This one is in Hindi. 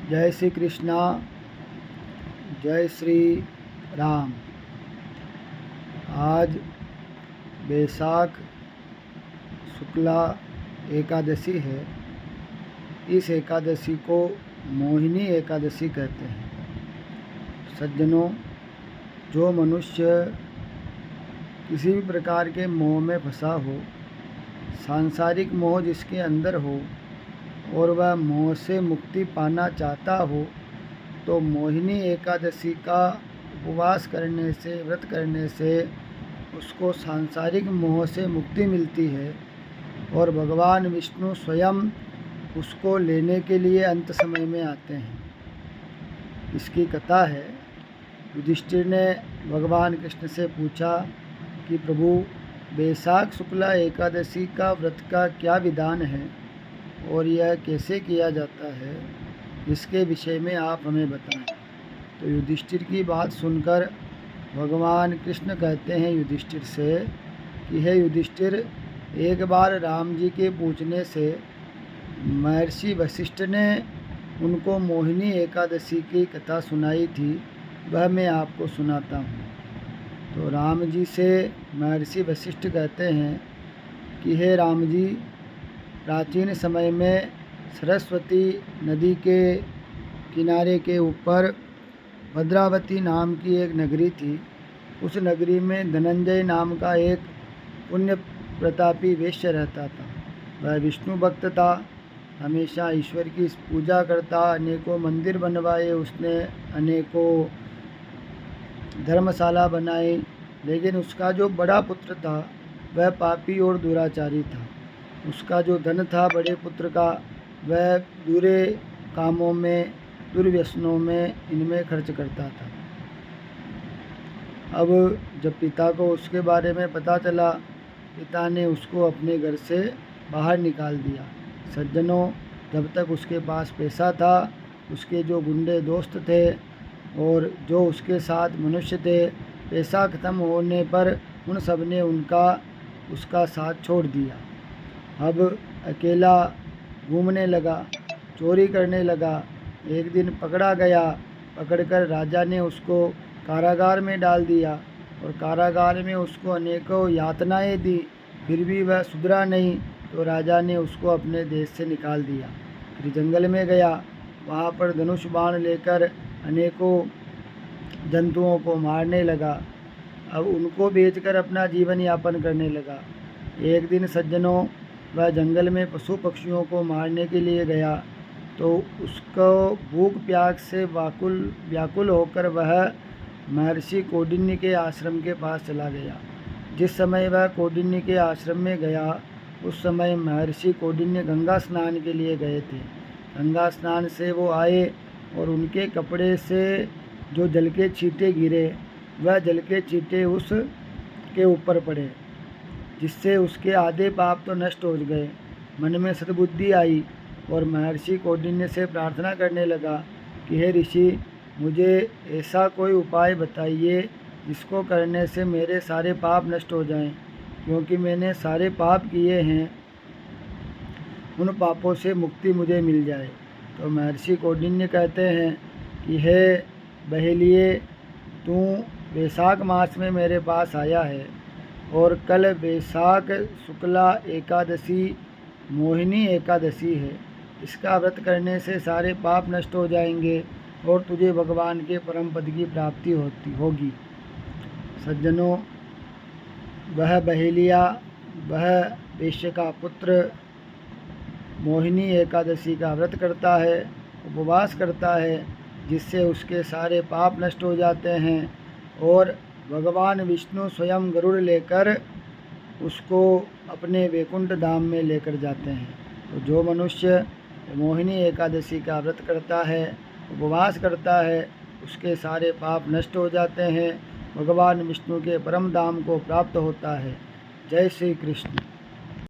जय श्री कृष्णा, जय श्री राम। आज बैसाख शुक्ला एकादशी है। इस एकादशी को मोहिनी एकादशी कहते हैं। सज्जनों, जो मनुष्य किसी भी प्रकार के मोह में फंसा हो, सांसारिक मोह जिसके अंदर हो और वह मोह से मुक्ति पाना चाहता हो, तो मोहिनी एकादशी का उपवास करने से, व्रत करने से उसको सांसारिक मोह से मुक्ति मिलती है और भगवान विष्णु स्वयं उसको लेने के लिए अंत समय में आते हैं। इसकी कथा है, युधिष्ठिर ने भगवान कृष्ण से पूछा कि प्रभु, बैसाख शुक्ला एकादशी का व्रत का क्या विधान है और यह कैसे किया जाता है, इसके विषय में आप हमें बताएं। तो युधिष्ठिर की बात सुनकर भगवान कृष्ण कहते हैं युधिष्ठिर से कि हे युधिष्ठिर, एक बार राम जी के पूछने से महर्षि वशिष्ठ ने उनको मोहिनी एकादशी की कथा सुनाई थी, वह मैं आपको सुनाता हूँ। तो राम जी से महर्षि वशिष्ठ कहते हैं कि हे राम जी, प्राचीन समय में सरस्वती नदी के किनारे के ऊपर भद्रावती नाम की एक नगरी थी। उस नगरी में धनंजय नाम का एक पुण्य प्रतापी वैश्य रहता था। वह विष्णु भक्त था, हमेशा ईश्वर की पूजा करता, अनेकों मंदिर बनवाए उसने, अनेकों धर्मशाला बनाई। लेकिन उसका जो बड़ा पुत्र था वह पापी और दुराचारी था। उसका जो धन था बड़े पुत्र का, वह बुरे कामों में, दुर्व्यसनों में, इनमें खर्च करता था। अब जब पिता को उसके बारे में पता चला, पिता ने उसको अपने घर से बाहर निकाल दिया। सज्जनों, जब तक उसके पास पैसा था, उसके जो गुंडे दोस्त थे और जो उसके साथ मनुष्य थे, पैसा ख़त्म होने पर उन सब ने उसका साथ छोड़ दिया। अब अकेला घूमने लगा, चोरी करने लगा। एक दिन पकड़ा गया, पकड़कर राजा ने उसको कारागार में डाल दिया और कारागार में उसको अनेकों यातनाएं दी, फिर भी वह सुधरा नहीं। तो राजा ने उसको अपने देश से निकाल दिया। फिर जंगल में गया, वहाँ पर धनुष बाण लेकर अनेकों जंतुओं को मारने लगा। अब उनको बेचकर अपना जीवन यापन करने लगा। एक दिन सज्जनों, वह जंगल में पशु पक्षियों को मारने के लिए गया, तो उसको भूख प्यास से व्याकुल होकर वह महर्षि कौंडिन्य के आश्रम के पास चला गया। जिस समय वह कौंडिन्य के आश्रम में गया, उस समय महर्षि कौंडिन्य गंगा स्नान के लिए गए थे। गंगा स्नान से वो आए और उनके कपड़े से जो जल के छींटे गिरे, वह जल के छींटे उसके ऊपर पड़े, जिससे उसके आधे पाप तो नष्ट हो गए। मन में सद्बुद्धि आई और महर्षि कौंडिन्य से प्रार्थना करने लगा कि हे ऋषि, मुझे ऐसा कोई उपाय बताइए जिसको करने से मेरे सारे पाप नष्ट हो जाएं, क्योंकि मैंने सारे पाप किए हैं, उन पापों से मुक्ति मुझे मिल जाए। तो महर्षि कौंडिन्य कहते हैं कि हे बहेलिए, तू बैसाख मास में मेरे पास आया है और कल बैसाख शुक्ला एकादशी मोहिनी एकादशी है। इसका व्रत करने से सारे पाप नष्ट हो जाएंगे और तुझे भगवान के परम पद की प्राप्ति होगी। सज्जनों, वह बहेलिया, वह वैश्य का पुत्र मोहिनी एकादशी का व्रत करता है, उपवास करता है, जिससे उसके सारे पाप नष्ट हो जाते हैं और भगवान विष्णु स्वयं गरुड़ लेकर उसको अपने वैकुंठ धाम में लेकर जाते हैं। तो जो मनुष्य मोहिनी एकादशी का व्रत करता है, उपवास करता है, उसके सारे पाप नष्ट हो जाते हैं, भगवान विष्णु के परम धाम को प्राप्त होता है। जय श्री कृष्ण।